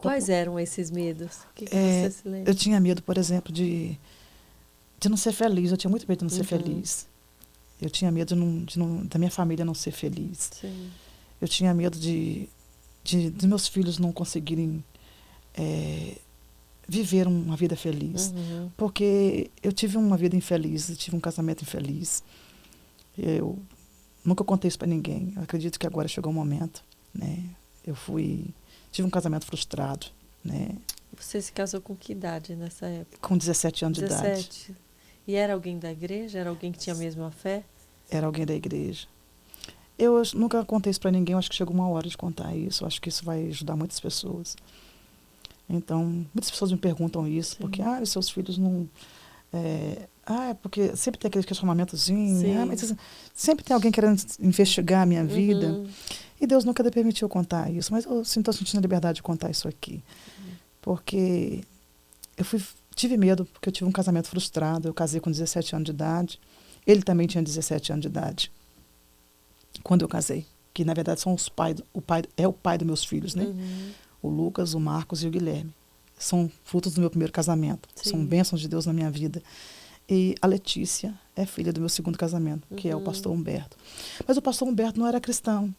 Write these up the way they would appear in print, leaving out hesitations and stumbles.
Quais eram esses medos? O que você se lembra? Eu tinha medo, por exemplo, de não ser feliz. Eu tinha muito medo de não ser feliz. Eu tinha medo da minha família não ser feliz. Sim. Eu tinha medo de meus filhos não conseguirem viver uma vida feliz. Porque eu tive uma vida infeliz, eu tive um casamento infeliz. Eu nunca contei isso para ninguém. Eu acredito que agora chegou o momento, né? Tive um casamento frustrado, né? Você se casou com que idade nessa época? Com 17 anos 17. de idade. E era alguém da igreja? Era alguém que tinha a mesma fé? Era alguém da igreja. Eu nunca contei isso para ninguém, eu acho que chegou uma hora de contar isso. Eu acho que isso vai ajudar muitas pessoas. Então, muitas pessoas me perguntam isso, porque, os seus filhos não... porque sempre tem aquele questionamentozinho, mas sempre tem alguém querendo investigar a minha vida. E Deus nunca me permitiu contar isso, mas eu estou sentindo a liberdade de contar isso aqui. Porque tive medo, porque eu tive um casamento frustrado, eu casei com 17 anos de idade, ele também tinha 17 anos de idade, quando eu casei, que na verdade são o pai dos meus filhos, né? O Lucas, o Marcos e o Guilherme. São frutos do meu primeiro casamento, são bênçãos de Deus na minha vida. E a Letícia é filha do meu segundo casamento, que é o pastor Humberto. Mas o pastor Humberto não era cristão.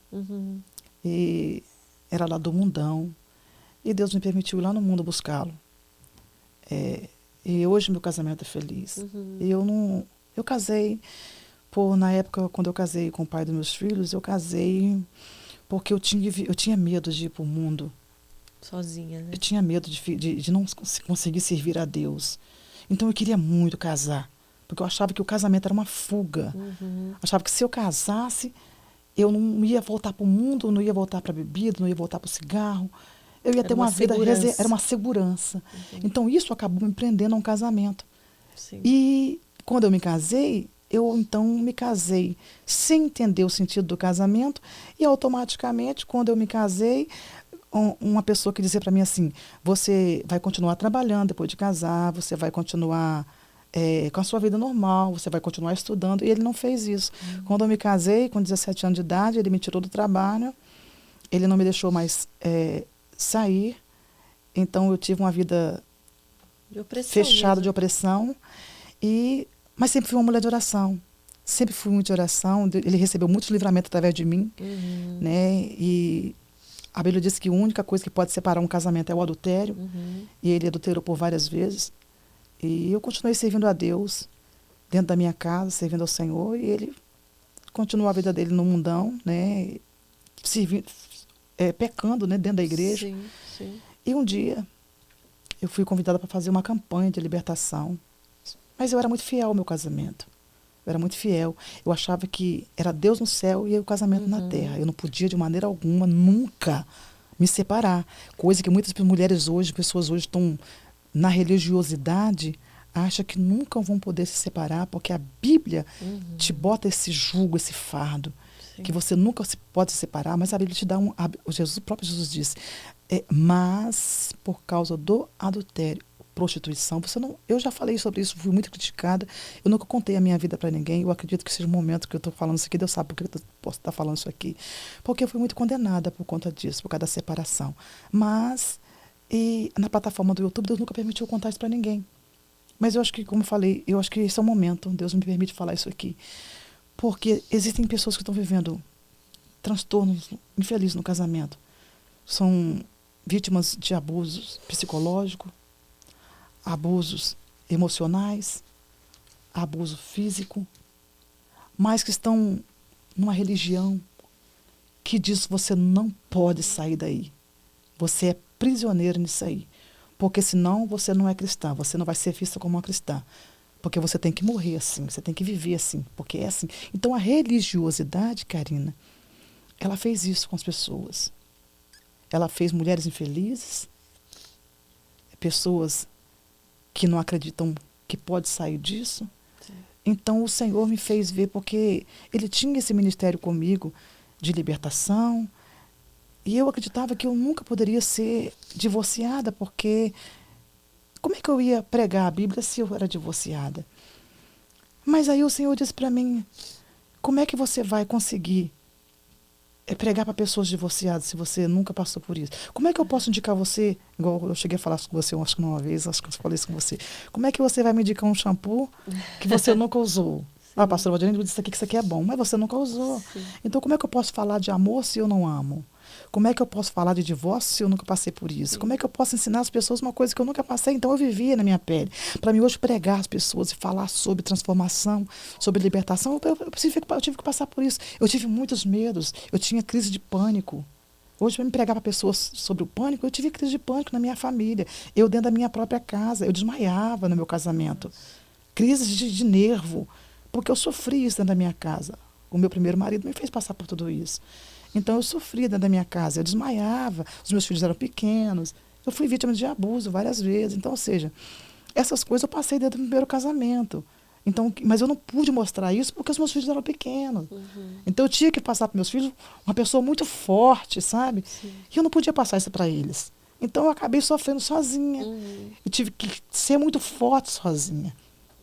E era lá do mundão. E Deus me permitiu ir lá no mundo buscá-lo. E hoje meu casamento é feliz. E eu casei, na época, quando eu casei com o pai dos meus filhos, eu casei porque eu tinha medo de ir para o mundo. Sozinha, né? Eu tinha medo de não conseguir servir a Deus. Então eu queria muito casar, porque eu achava que o casamento era uma fuga. Achava que se eu casasse, eu não ia voltar para o mundo, não ia voltar para a bebida, não ia voltar para o cigarro. Eu ia ter uma vida... Era uma segurança. Então isso acabou me prendendo a um casamento. Sim. E quando eu me casei, me casei sem entender o sentido do casamento e automaticamente, quando eu me casei, uma pessoa que dizia para mim assim, você vai continuar trabalhando depois de casar, você vai continuar com a sua vida normal, você vai continuar estudando, e ele não fez isso. Quando eu me casei, com 17 anos de idade, ele me tirou do trabalho, ele não me deixou mais sair, então eu tive uma vida fechada de opressão, mas sempre fui uma mulher de oração, sempre fui muito de oração, ele recebeu muitos livramentos através de mim, né, e a Bíblia diz que a única coisa que pode separar um casamento é o adultério, e ele adulterou por várias vezes. E eu continuei servindo a Deus dentro da minha casa, servindo ao Senhor, e ele continuou a vida dele no mundão, né, pecando, né, dentro da igreja. Sim, sim. E um dia eu fui convidada para fazer uma campanha de libertação, mas eu era muito fiel ao meu casamento. Eu era muito fiel. Eu achava que era Deus no céu e o casamento na terra. Eu não podia, de maneira alguma, nunca me separar. Coisa que muitas mulheres hoje, pessoas hoje estão na religiosidade, acham que nunca vão poder se separar, porque a Bíblia te bota esse jugo, esse fardo, que você nunca pode se separar, mas a Bíblia te dá o próprio Jesus disse, mas por causa do adultério, prostituição, eu já falei sobre isso, fui muito criticada, eu nunca contei a minha vida para ninguém, eu acredito que seja o momento que eu estou falando isso aqui, Deus sabe por que eu posso estar falando isso aqui, porque eu fui muito condenada por conta disso, por causa da separação, mas na plataforma do YouTube, Deus nunca permitiu contar isso para ninguém, mas eu acho que, como eu falei, eu acho que esse é o momento, Deus me permite falar isso aqui, porque existem pessoas que estão vivendo transtornos infelizes no casamento, são vítimas de abusos psicológicos, abusos emocionais, abuso físico, mas que estão numa religião que diz que você não pode sair daí. Você é prisioneiro nisso aí. Porque senão você não é cristã, você não vai ser vista como uma cristã. Porque você tem que morrer assim, você tem que viver assim, porque é assim. Então a religiosidade, Karina, ela fez isso com as pessoas. Ela fez mulheres infelizes, pessoas que não acreditam que pode sair disso. Sim. Então o Senhor me fez ver, porque ele tinha esse ministério comigo de libertação, e eu acreditava que eu nunca poderia ser divorciada, porque como é que eu ia pregar a Bíblia se eu era divorciada? Mas aí o Senhor disse para mim, como é que você vai conseguir é pregar para pessoas divorciadas se você nunca passou por isso? Como é que eu posso indicar você, igual eu cheguei a falar com você, acho que uma vez, acho que eu falei isso com você. Como é que você vai me indicar um shampoo que você nunca usou? Ah, pastor Valdirene me disse aqui que isso aqui é bom, mas você nunca usou. Sim. Então, como é que eu posso falar de amor se eu não amo? Como é que eu posso falar de divórcio se eu nunca passei por isso? Como é que eu posso ensinar as pessoas uma coisa que eu nunca passei? Então, eu vivia na minha pele. Para mim, hoje, pregar as pessoas e falar sobre transformação, sobre libertação, eu tive que passar por isso. Eu tive muitos medos. Eu tinha crise de pânico. Hoje, para me pregar para pessoas sobre o pânico, eu tive crise de pânico na minha família. Eu, dentro da minha própria casa, eu desmaiava no meu casamento. Crises de nervo. Porque eu sofri isso dentro da minha casa. O meu primeiro marido me fez passar por tudo isso. Então, eu sofri dentro da minha casa. Eu desmaiava. Os meus filhos eram pequenos. Eu fui vítima de abuso várias vezes. Então, ou seja, essas coisas eu passei dentro do primeiro casamento. Então, mas eu não pude mostrar isso porque os meus filhos eram pequenos. Então, eu tinha que passar para meus filhos uma pessoa muito forte, sabe? Sim. E eu não podia passar isso para eles. Então, eu acabei sofrendo sozinha. Eu tive que ser muito forte sozinha.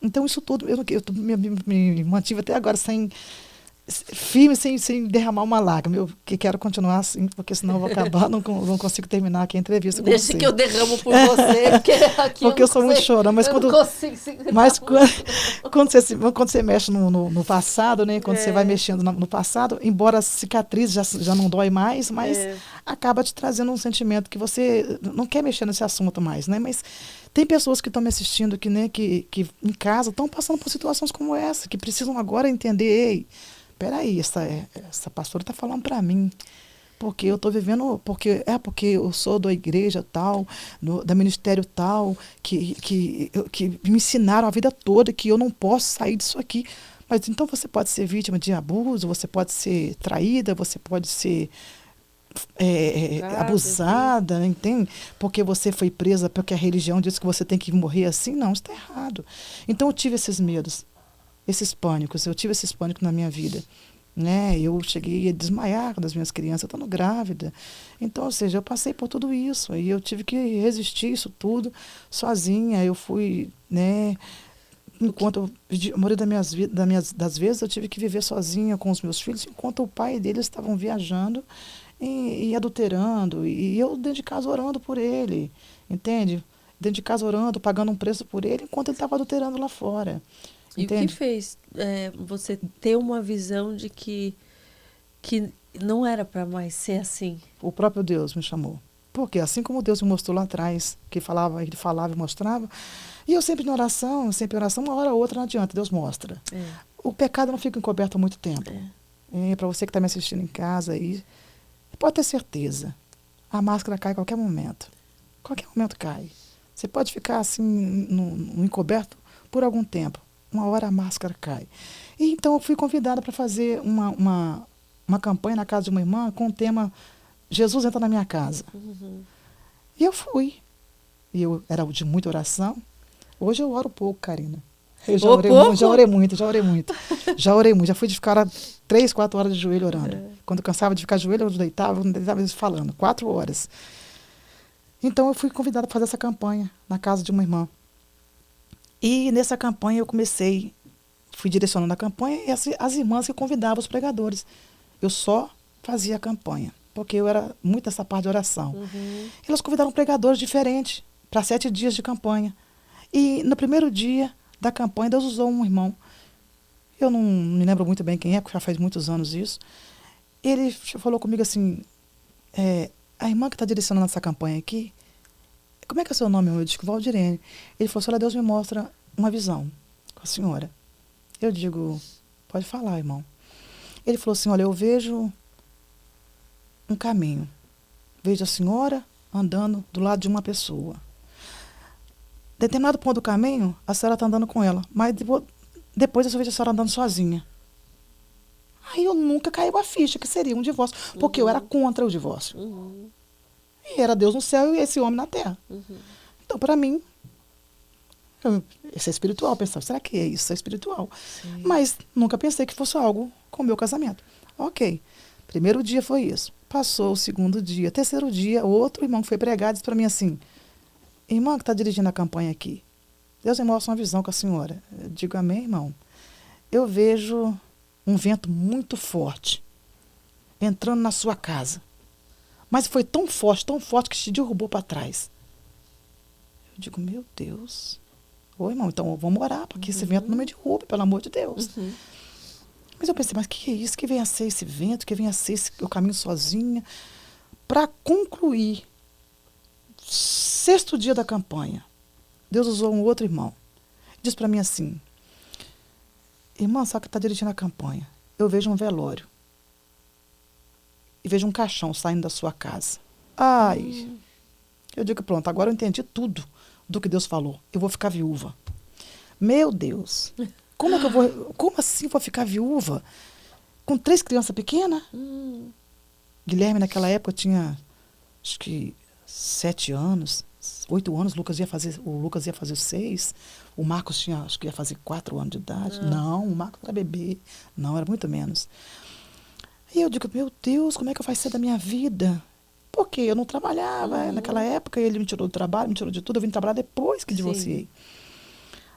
Então, isso tudo, eu me mantive até agora firme, sem derramar uma lágrima. Eu quero continuar assim, porque senão eu vou acabar, não consigo terminar aqui a entrevista com Deixa você. que eu derramo por você, porque aqui porque eu sou muito chorona. Mas quando você mexe no passado, né? Quando você vai mexendo no passado, embora a cicatriz já não dói mais, mas acaba te trazendo um sentimento que você não quer mexer nesse assunto mais, né? Mas tem pessoas que estão me assistindo que, né, que em casa estão passando por situações como essa, que precisam agora entender, ei, peraí, essa pastora está falando para mim, porque eu estou vivendo, porque eu sou da igreja tal, da ministério tal, que me ensinaram a vida toda que eu não posso sair disso aqui. Mas então você pode ser vítima de abuso, você pode ser traída, você pode ser abusada, entende? Porque você foi presa, porque a religião diz que você tem que morrer assim. Não, isso está errado. Então eu tive esses medos, esses pânicos, na minha vida. Né? Eu cheguei a desmaiar das minhas crianças, estando grávida. Então, ou seja, eu passei por tudo isso. E eu tive que resistir isso tudo sozinha. Eu fui, né? Enquanto a maioria das vezes eu tive que viver sozinha com os meus filhos, enquanto o pai deles estavam viajando e adulterando, e eu dentro de casa orando por ele, entende? Dentro de casa orando, pagando um preço por ele, enquanto ele estava adulterando lá fora. E Entende? o que fez você ter uma visão de que não era para mais ser assim? O próprio Deus me chamou. Porque assim como Deus me mostrou lá atrás, que ele falava e mostrava, e eu sempre em oração, uma hora ou outra não adianta, Deus mostra. O pecado não fica encoberto há muito tempo. Para você que está me assistindo em casa aí, pode ter certeza, a máscara cai a qualquer momento. Qualquer momento cai. Você pode ficar assim, no encoberto por algum tempo. Uma hora a máscara cai. E então eu fui convidada para fazer uma campanha na casa de uma irmã com o tema Jesus entra na minha casa. E eu fui. E eu era de muita oração. Hoje eu oro pouco, Karina. Eu já orei muito. Já fui de ficar 3, 4 horas de joelho orando. Quando eu cansava de ficar de joelho, eu deitava falando. 4 horas. Então eu fui convidada para fazer essa campanha na casa de uma irmã. E nessa campanha eu fui direcionando a campanha e as irmãs que convidavam os pregadores. Eu só fazia a campanha, porque eu era muito essa parte de oração. Elas convidaram pregadores diferentes para 7 dias de campanha. E no primeiro dia da campanha, Deus usou um irmão. Eu não me lembro muito bem quem é, porque já faz muitos anos isso. Ele falou comigo assim, a irmã que está direcionando essa campanha aqui, como é que é o seu nome? Eu disse, Valdirene. Ele falou, senhora, Deus me mostra uma visão com a senhora. Eu digo, pode falar, irmão. Ele falou assim, olha, eu vejo um caminho. Vejo a senhora andando do lado de uma pessoa. Determinado ponto do caminho, a senhora está andando com ela. Mas depois eu vejo a senhora andando sozinha. Aí eu nunca caiu a ficha que seria um divórcio. Porque eu era contra o divórcio. E era Deus no céu e esse homem na terra. Então, para mim, isso é espiritual. Eu pensava, será que isso é espiritual? Sim. Mas nunca pensei que fosse algo com o meu casamento. Ok. Primeiro dia foi isso. Passou o segundo dia. Terceiro dia, outro irmão que foi pregar disse para mim assim, irmã que está dirigindo a campanha aqui, Deus me mostra uma visão com a senhora. Eu digo, amém, irmão. Eu vejo um vento muito forte. entrando na sua casa. Mas foi tão forte que te derrubou para trás. Eu digo, meu Deus. Ô, irmão, então vamos orar, porque esse vento não me derruba, pelo amor de Deus. Mas eu pensei, mas o que é isso? Que vem a ser esse vento? Que vem a ser eu caminho sozinha? Para concluir, 6º dia da campanha, Deus usou um outro irmão. Diz para mim assim, irmã, só que está dirigindo a campanha. Eu vejo um velório. E vejo um caixão saindo da sua casa. Ai, eu digo, pronto, agora eu entendi tudo do que Deus falou. Eu vou ficar viúva. Meu Deus, como assim vou ficar viúva? Com 3 crianças pequenas? Guilherme, naquela época, tinha, acho que 7 anos, 8 anos, o Lucas ia fazer 6. O Marcos tinha, acho que ia fazer 4 anos de idade. Não, o Marcos era bebê. Não, era muito menos. E eu digo, meu Deus, como é que vai ser da minha vida? Porque eu não trabalhava naquela época, ele me tirou do trabalho, me tirou de tudo, eu vim trabalhar depois que divorciei.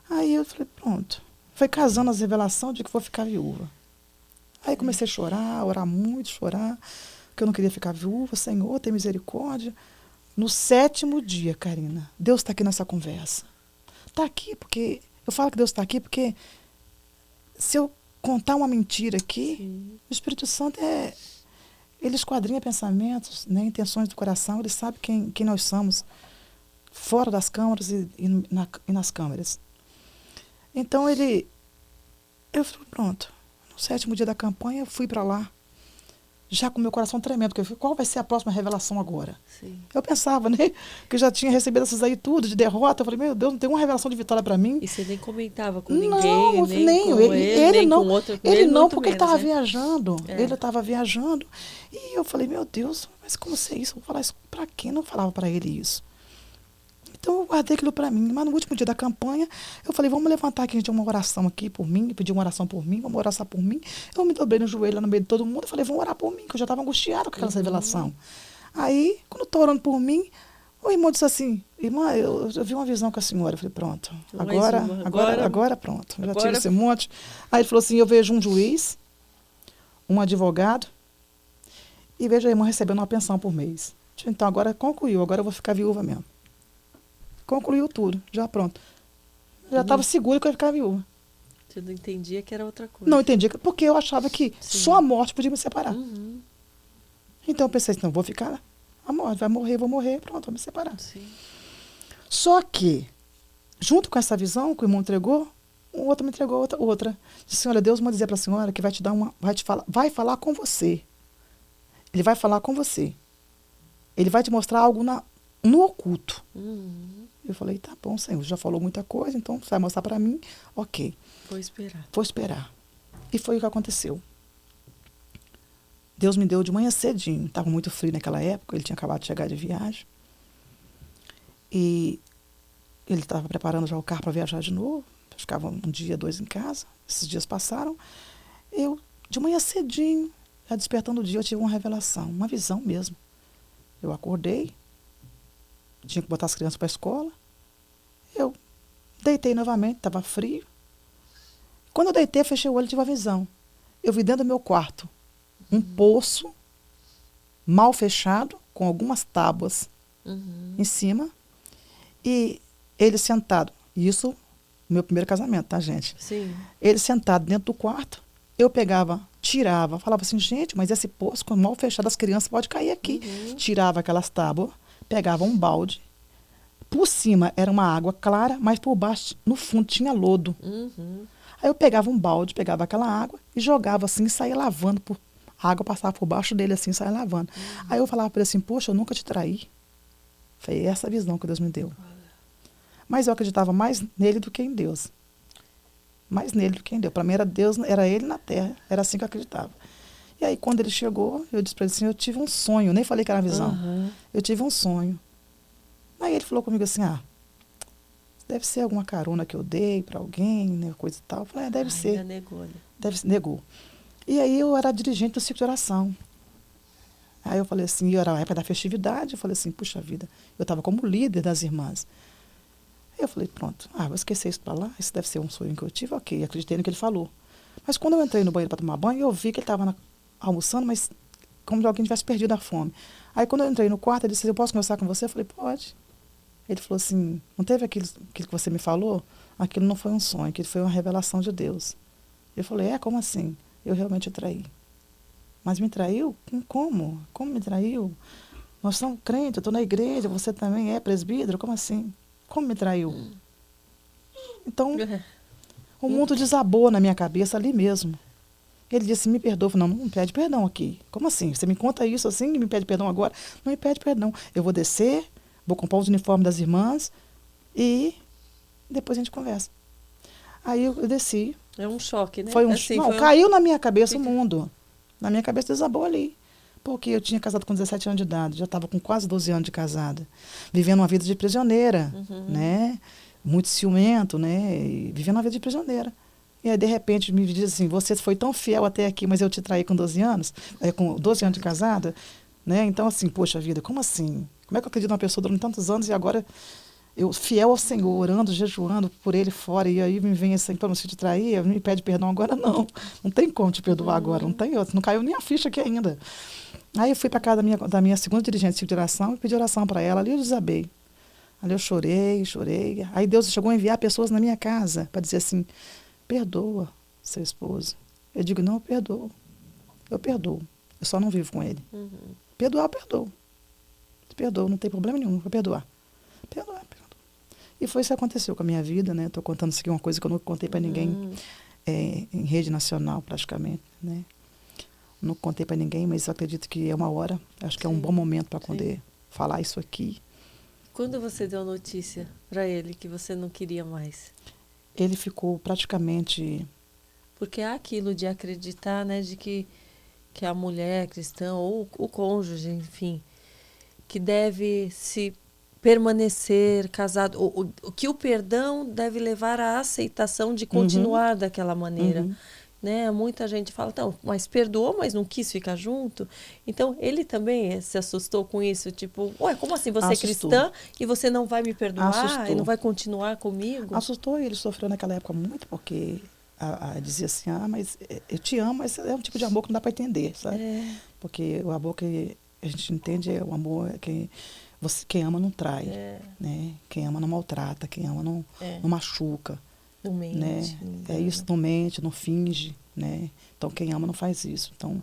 Aí eu falei, pronto. Foi casando as revelações de que vou ficar viúva. Aí comecei a chorar, orar muito, chorar, porque eu não queria ficar viúva. Senhor, tem misericórdia. No 7º dia, Karina, Deus está aqui nessa conversa. Está aqui porque... Eu falo que Deus está aqui porque se eu contar uma mentira aqui, o Espírito Santo ele esquadrinha pensamentos, né, intenções do coração, ele sabe quem nós somos, fora das câmeras e nas câmeras. Então eu falei, pronto, no 7º dia da campanha eu fui para lá, já com meu coração tremendo, porque eu falei, qual vai ser a próxima revelação agora? Eu pensava, né, que eu já tinha recebido essas aí tudo, de derrota, eu falei, meu Deus, não tem uma revelação de vitória para mim. E você nem comentava com ninguém, nem com ele nem não, com outro, ele não, muito porque menos, ele estava né? viajando, ele estava viajando, e eu falei, meu Deus, mas como ser isso? Vou falar isso para quem? Não falava para ele isso. Então eu guardei aquilo para mim, mas no último dia da campanha, eu falei, vamos levantar aqui, gente, uma oração aqui por mim, pedir uma oração por mim, vamos orar por mim. Eu me dobrei no joelho lá no meio de todo mundo, eu falei, vamos orar por mim, que eu já estava angustiada com aquela revelação. Aí, quando estou orando por mim, o irmão disse assim, irmã, eu vi uma visão com a senhora. Eu falei, pronto, agora pronto, já tiro esse monte. Aí ele falou assim, eu vejo um juiz, um advogado, e vejo a irmã recebendo uma pensão por mês. Então agora concluiu, agora eu vou ficar viúva mesmo. Concluiu tudo, já pronto. Já estava seguro que eu ia ficar viúva. Você não entendia que era outra coisa. Não entendia, porque eu achava que só a morte podia me separar. Então eu pensei, não, vou ficar, a morte vai morrer, vou morrer, pronto, vou me separar. Só que, junto com essa visão que o irmão entregou, o outro me entregou outra. Disse, olha, Deus manda dizer para a senhora que vai falar com você. Ele vai falar com você. Ele vai te mostrar algo no oculto. Eu falei, tá bom, Senhor, já falou muita coisa, então você vai mostrar para mim, ok. Vou esperar. Vou esperar. E foi o que aconteceu. Deus me deu de manhã cedinho, estava muito frio naquela época, ele tinha acabado de chegar de viagem. E ele estava preparando já o carro para viajar de novo, ficava 1 dia, 2 em casa, esses dias passaram. Eu, de manhã cedinho, já despertando o dia, eu tive uma revelação, uma visão mesmo. Eu acordei, tinha que botar as crianças para a escola. Eu deitei novamente, estava frio. Quando eu deitei, eu fechei o olho e tive uma visão. Eu vi dentro do meu quarto um poço mal fechado, com algumas tábuas em cima. E ele sentado. Isso, meu primeiro casamento, tá, gente? Sim. Ele sentado dentro do quarto. Eu pegava, tirava, falava assim, gente, mas esse poço, com mal fechado, as crianças podem cair aqui. Tirava aquelas tábuas, pegava um balde. Por cima era uma água clara, mas por baixo, no fundo, tinha lodo. Aí eu pegava um balde, pegava aquela água e jogava assim e saía lavando. A água passava por baixo dele assim e saía lavando. Aí eu falava para ele assim, poxa, eu nunca te traí. Foi essa a visão que Deus me deu. Mas eu acreditava mais nele do que em Deus. Mais nele do que em Deus. Para mim era Deus, era ele na terra. Era assim que eu acreditava. E aí quando ele chegou, eu disse para ele assim, eu tive um sonho. Eu nem falei que era visão. Eu tive um sonho. Aí ele falou comigo assim, deve ser alguma carona que eu dei para alguém, né, coisa e tal. Eu falei, deve ser. Ainda negou, né? Negou. E aí eu era dirigente do ciclo de oração. Aí eu falei assim, era a época da festividade, eu falei assim, puxa vida, eu estava como líder das irmãs. Aí eu falei, pronto, vou esquecer isso para lá, isso deve ser um sonho que eu tive, ok, acreditei no que ele falou. Mas quando eu entrei no banheiro para tomar banho, eu vi que ele estava almoçando, mas como se alguém tivesse perdido a fome. Aí, quando eu entrei no quarto, ele disse, eu posso conversar com você? Eu falei, pode. Ele falou assim, não teve aquilo que você me falou? Aquilo não foi um sonho, aquilo foi uma revelação de Deus. Eu falei, como assim? Eu realmente traí. Mas me traiu? Como? Como me traiu? Nós somos crentes, eu estou na igreja, você também é presbítero? Como assim? Como me traiu? Então, o mundo desabou na minha cabeça ali mesmo. Ele disse, me perdoa. Eu falei, não me pede perdão aqui. Como assim? Você me conta isso assim e me pede perdão agora? Não me pede perdão. Eu vou descer, vou comprar os uniformes das irmãs e depois a gente conversa. Aí eu desci. É um choque, né? Foi assim, não, caiu na minha cabeça o mundo. Na minha cabeça desabou ali. Porque eu tinha casado com 17 anos de idade, já estava com quase 12 anos de casada. Vivendo uma vida de prisioneira, né? Muito ciumento, né? E vivendo uma vida de prisioneira. E aí, de repente, me diz assim, você foi tão fiel até aqui, mas eu te traí com 12 anos, com 12 anos de casada, né? Então, assim, poxa vida, como assim? Como é que eu acredito numa pessoa durante tantos anos e agora eu, fiel ao Senhor, orando, jejuando por ele fora, e aí me vem assim, para não se te trair, me pede perdão agora, não. Não tem como te perdoar agora, não tem outro. Não caiu nem a ficha aqui ainda. Aí eu fui para casa da minha segunda dirigente de oração e pedi oração para ela. Ali eu desabei. Ali eu chorei, chorei. Aí Deus chegou a enviar pessoas na minha casa para dizer assim, perdoa seu esposo. Eu digo, não, eu perdoo. Eu perdoo. Eu só não vivo com ele. Perdoar, eu perdoo. Perdoo, não tem problema nenhum, vou perdoar. Perdoar, perdoar. E foi isso que aconteceu com a minha vida, né? Estou contando isso aqui, uma coisa que eu não contei para ninguém em rede nacional, praticamente, né? Não contei para ninguém, mas eu acredito que é uma hora, acho que é um bom momento para poder falar isso aqui. Quando você deu a notícia para ele que você não queria mais? Ele ficou praticamente... Porque há aquilo de acreditar, né, de que a mulher cristã ou o cônjuge, enfim, que deve se permanecer casado, que o perdão deve levar à aceitação de continuar daquela maneira. Né? Muita gente fala, então, mas perdoou, mas não quis ficar junto. Então, ele também se assustou com isso, tipo, ué, como assim você é cristã e você não vai me perdoar e não vai continuar comigo? Assustou, e ele sofreu naquela época muito, porque dizia assim, mas eu te amo, mas é um tipo de amor que não dá para entender, sabe? Porque o amor que a gente entende é o amor que quem ama não trai, né? Quem ama não maltrata, quem ama não machuca. Não mente. Né? É isso, não mente, não finge, né? Então, quem ama não faz isso. Então,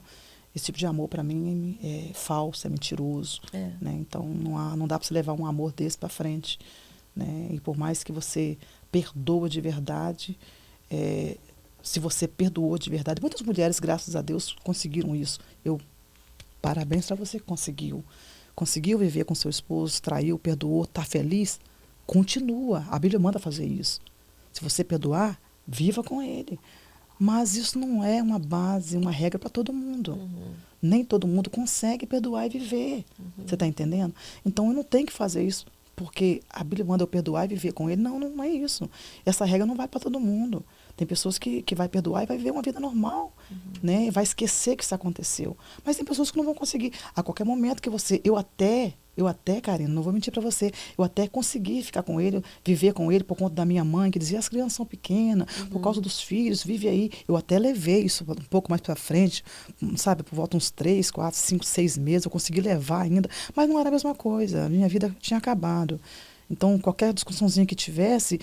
esse tipo de amor, para mim, é falso, é mentiroso. Né? Então, não dá para você levar um amor desse para frente. Né? E por mais que você perdoa de verdade, se você perdoou de verdade, muitas mulheres, graças a Deus, conseguiram isso. Parabéns para você que conseguiu. Conseguiu viver com seu esposo, traiu, perdoou, está feliz? Continua. A Bíblia manda fazer isso. Se você perdoar, viva com ele. Mas isso não é uma base, uma regra para todo mundo. Nem todo mundo consegue perdoar e viver. Você está entendendo? Então, eu não tenho que fazer isso porque a Bíblia manda eu perdoar e viver com ele. Não, não é isso. Essa regra não vai para todo mundo. Tem pessoas que vai perdoar e vai viver uma vida normal, né? Vai esquecer que isso aconteceu. Mas tem pessoas que não vão conseguir. A qualquer momento que você... Eu até, Karina, não vou mentir para você, eu até consegui ficar com ele, viver com ele por conta da minha mãe, que dizia, as crianças são pequenas, por causa dos filhos, vive aí. Eu até levei isso um pouco mais para frente, sabe, por volta uns 3, 4, 5, 6 meses, eu consegui levar ainda, mas não era a mesma coisa, a minha vida tinha acabado. Então, qualquer discussãozinha que tivesse,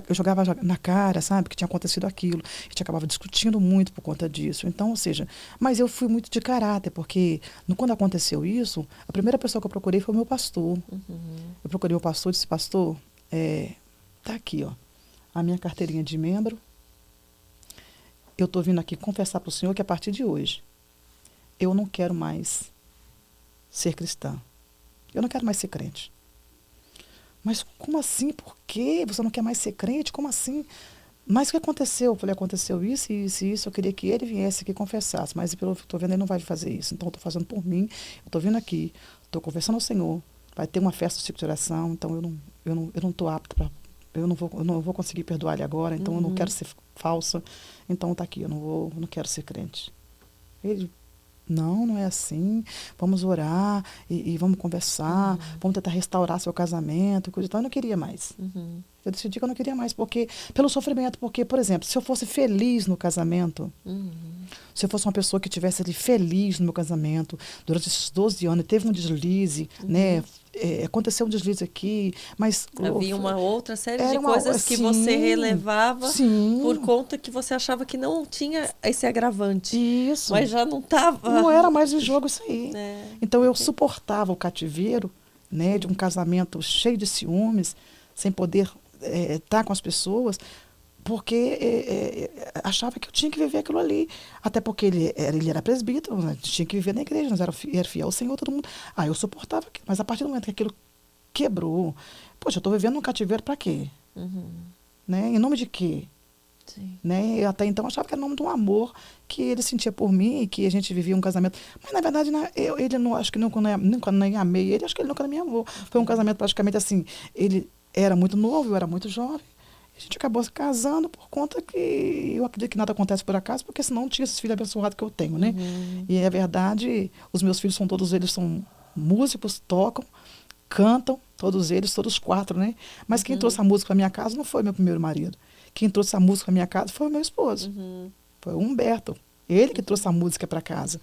eu jogava na cara, sabe, que tinha acontecido aquilo. A gente acabava discutindo muito por conta disso. Então, ou seja, mas eu fui muito de caráter, porque quando aconteceu isso, a primeira pessoa que eu procurei foi o meu pastor. Eu procurei o pastor e disse, pastor, tá aqui, ó, a minha carteirinha de membro. Eu estou vindo aqui confessar para o senhor que a partir de hoje, eu não quero mais ser cristã. Eu não quero mais ser crente. Mas como assim? Por quê? Você não quer mais ser crente? Como assim? Mas o que aconteceu? Eu falei, aconteceu isso, isso e isso. Eu queria que ele viesse aqui e confessasse. Mas pelo que estou vendo, ele não vai fazer isso. Então, eu estou fazendo por mim. Eu estou vindo aqui, estou conversando ao Senhor. Vai ter uma festa de ciclo de oração. Então, eu não estou apta para... Eu não vou conseguir perdoar ele agora. Então, eu não quero ser falsa. Então, está aqui. Eu não quero ser crente. Ele Não, não é assim. Vamos orar e vamos conversar, vamos tentar restaurar seu casamento, coisa e tal. Eu não queria mais. Uhum. Eu decidi que eu não queria mais, porque pelo sofrimento, porque, por exemplo, se eu fosse feliz no casamento, Uhum. se eu fosse uma pessoa que estivesse ali feliz no meu casamento, durante esses 12 anos, teve um deslize, né? Aconteceu um deslize aqui, mas Havia uma outra série de era uma, coisas que você sim, relevava por sim, conta que você achava que não tinha esse agravante. isso. Mas já não estava. Não era mais em jogo isso aí. É, Então eu ok. suportava o cativeiro, né, de um casamento cheio de ciúmes, sem poder estar com as pessoas, porque achava que eu tinha que viver aquilo ali. Até porque ele era presbítero, né, tinha que viver na igreja, nós era fiel ao Senhor, todo mundo. Ah, eu suportava aquilo, mas a partir do momento que aquilo quebrou, poxa, eu estou vivendo um cativeiro para quê? Uhum. Né? Em nome de quê? Sim. Né? Eu até então achava que era o nome de um amor que ele sentia por mim e que a gente vivia um casamento. Mas, na verdade, ele não, acho que nunca nem amei ele, acho que ele nunca me amou. Foi um casamento praticamente assim, ele era muito novo, eu era muito jovem. A gente acabou se casando por conta que eu acredito que nada acontece por acaso, porque senão não tinha esses filhos abençoados que eu tenho, né? Uhum. E é verdade, os meus filhos todos eles são músicos, tocam, cantam, todos quatro, né? Mas quem trouxe a música para minha casa não foi meu primeiro marido. Quem trouxe a música para minha casa foi o meu esposo. Uhum. Foi o Humberto. Ele que trouxe a música para casa.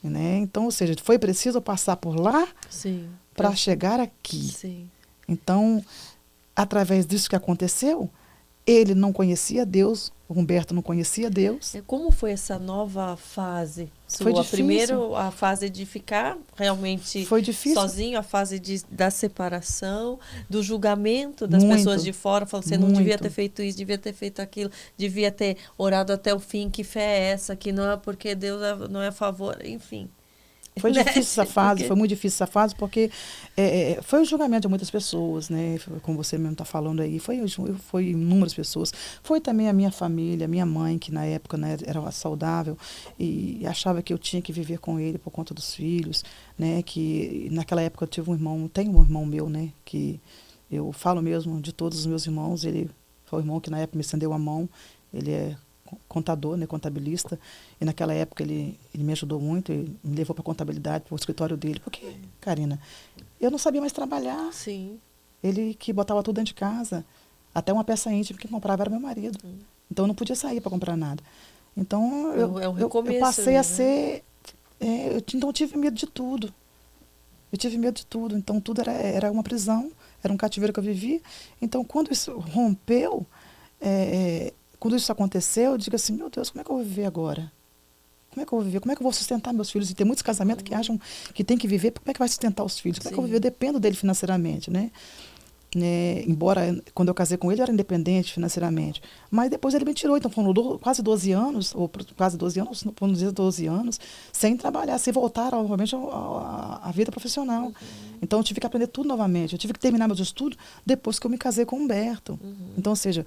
Né? Então, ou seja, foi preciso passar por lá Sim. para chegar aqui. Sim. Então, através disso que aconteceu, ele não conhecia Deus, o Humberto não conhecia Deus. Como foi essa nova fase sua? Foi difícil. Primeiro, a fase de ficar realmente Foi difícil. sozinho, a fase da separação, do julgamento das Muito, pessoas de fora, falando você não muito. devia ter feito isso, devia ter feito aquilo, devia ter orado até o fim, que fé é essa, que não é porque Deus não é a favor, enfim. Foi Né? difícil essa fase, Porque- foi muito difícil essa fase, porque foi o julgamento de muitas pessoas, né? Como você mesmo está falando aí, foi inúmeras pessoas. Foi também a minha família, minha mãe, que na época, né, era saudável e achava que eu tinha que viver com ele por conta dos filhos, né? Que naquela época eu tive um irmão, tenho um irmão meu, né? Que eu falo mesmo de todos os meus irmãos, ele foi o irmão que na época me estendeu a mão, ele é contador, né, contabilista, e naquela época ele me ajudou muito, ele me levou para a contabilidade, para o escritório dele, porque, Karina, eu não sabia mais trabalhar, Sim. ele que botava tudo dentro de casa, até uma peça íntima que comprava era meu marido, então eu não podia sair para comprar nada. Então É um eu recomeço, passei a né? ser, então eu tive medo de tudo, então tudo era uma prisão, era um cativeiro que eu vivia, então quando isso rompeu, quando isso aconteceu, eu digo assim, meu Deus, como é que eu vou viver agora? Como é que eu vou viver? Como é que eu vou sustentar meus filhos? E tem muitos casamentos que acham que tem que viver, como é que vai sustentar os filhos? Como é que eu vou viver? Eu dependo dele financeiramente, né? Embora, quando eu casei com ele, eu era independente financeiramente. Mas depois ele me tirou, então foram quase 12 anos, ou quase 12 anos, vamos dizer 12 anos, sem trabalhar, sem voltar novamente à vida profissional. Então eu tive que aprender tudo novamente. Eu tive que terminar meus estudos depois que eu me casei com o Humberto. Então, ou seja,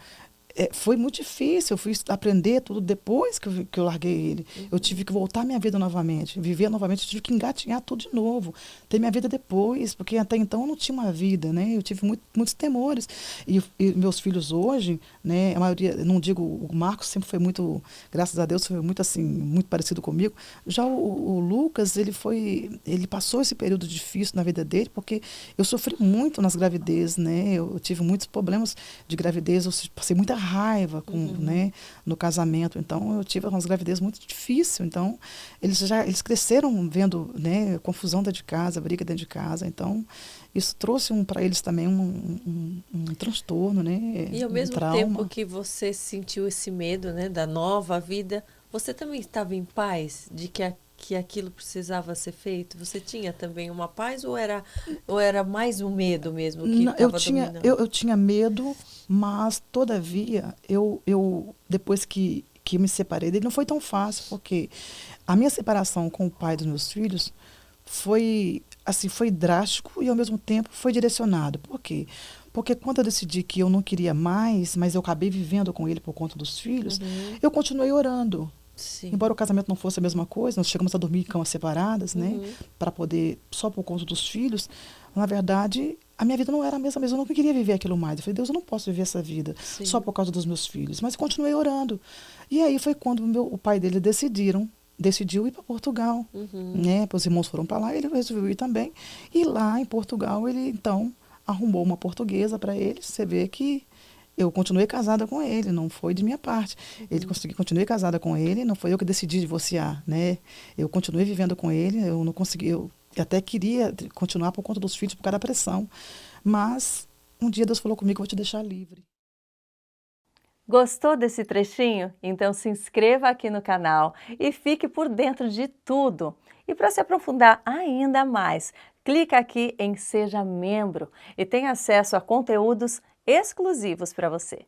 foi muito difícil, eu fui aprender tudo depois que eu larguei ele. Eu tive que voltar à minha vida novamente, viver novamente, eu tive que engatinhar tudo de novo, ter minha vida depois, porque até então eu não tinha uma vida, né? Eu tive muitos temores. E meus filhos hoje, né, a maioria, não digo, o Marcos sempre foi muito, graças a Deus, foi muito assim, muito parecido comigo. Já o Lucas, ele passou esse período difícil na vida dele, porque eu sofri muito nas gravidezes, né? Eu tive muitos problemas de gravidez, eu passei muita raiva né, no casamento. Então, eu tive umas gravidez muito difícil. Então, eles cresceram vendo, né, confusão dentro de casa, briga dentro de casa. Então, isso trouxe para eles também um transtorno, né? E ao um mesmo trauma. tempo que você sentiu esse medo, né, da nova vida, você também estava em paz de que aquilo precisava ser feito? Você tinha também uma paz ou era mais um medo mesmo que estava dominando? Eu tinha medo, mas, todavia, eu depois que me separei dele, não foi tão fácil, porque a minha separação com o pai dos meus filhos foi drástico e, ao mesmo tempo, foi direcionado. Por quê? Porque quando eu decidi que eu não queria mais, mas eu acabei vivendo com ele por conta dos filhos, eu continuei orando. Sim. Embora o casamento não fosse a mesma coisa, nós chegamos a dormir em camas separadas, né? Para poder, só por conta dos filhos. Na verdade, a minha vida não era a mesma, eu não queria viver aquilo mais. Eu falei, Deus, eu não posso viver essa vida só por causa dos meus filhos. Mas continuei orando. E aí foi quando o pai dele decidiram decidiu ir para Portugal, né? Os irmãos foram para lá, ele resolveu ir também. E lá em Portugal, ele então arrumou uma portuguesa para ele. Você vê que eu continuei casada com ele, não foi de minha parte. Continuei casada com ele, não foi eu que decidi divorciar, né? Eu continuei vivendo com ele, eu não consegui, eu até queria continuar por conta dos filhos, por causa da pressão. Mas um dia Deus falou comigo, eu vou te deixar livre. Gostou desse trechinho? Então se inscreva aqui no canal e fique por dentro de tudo. E para se aprofundar ainda mais, clica aqui em Seja Membro e tenha acesso a conteúdos exclusivos para você.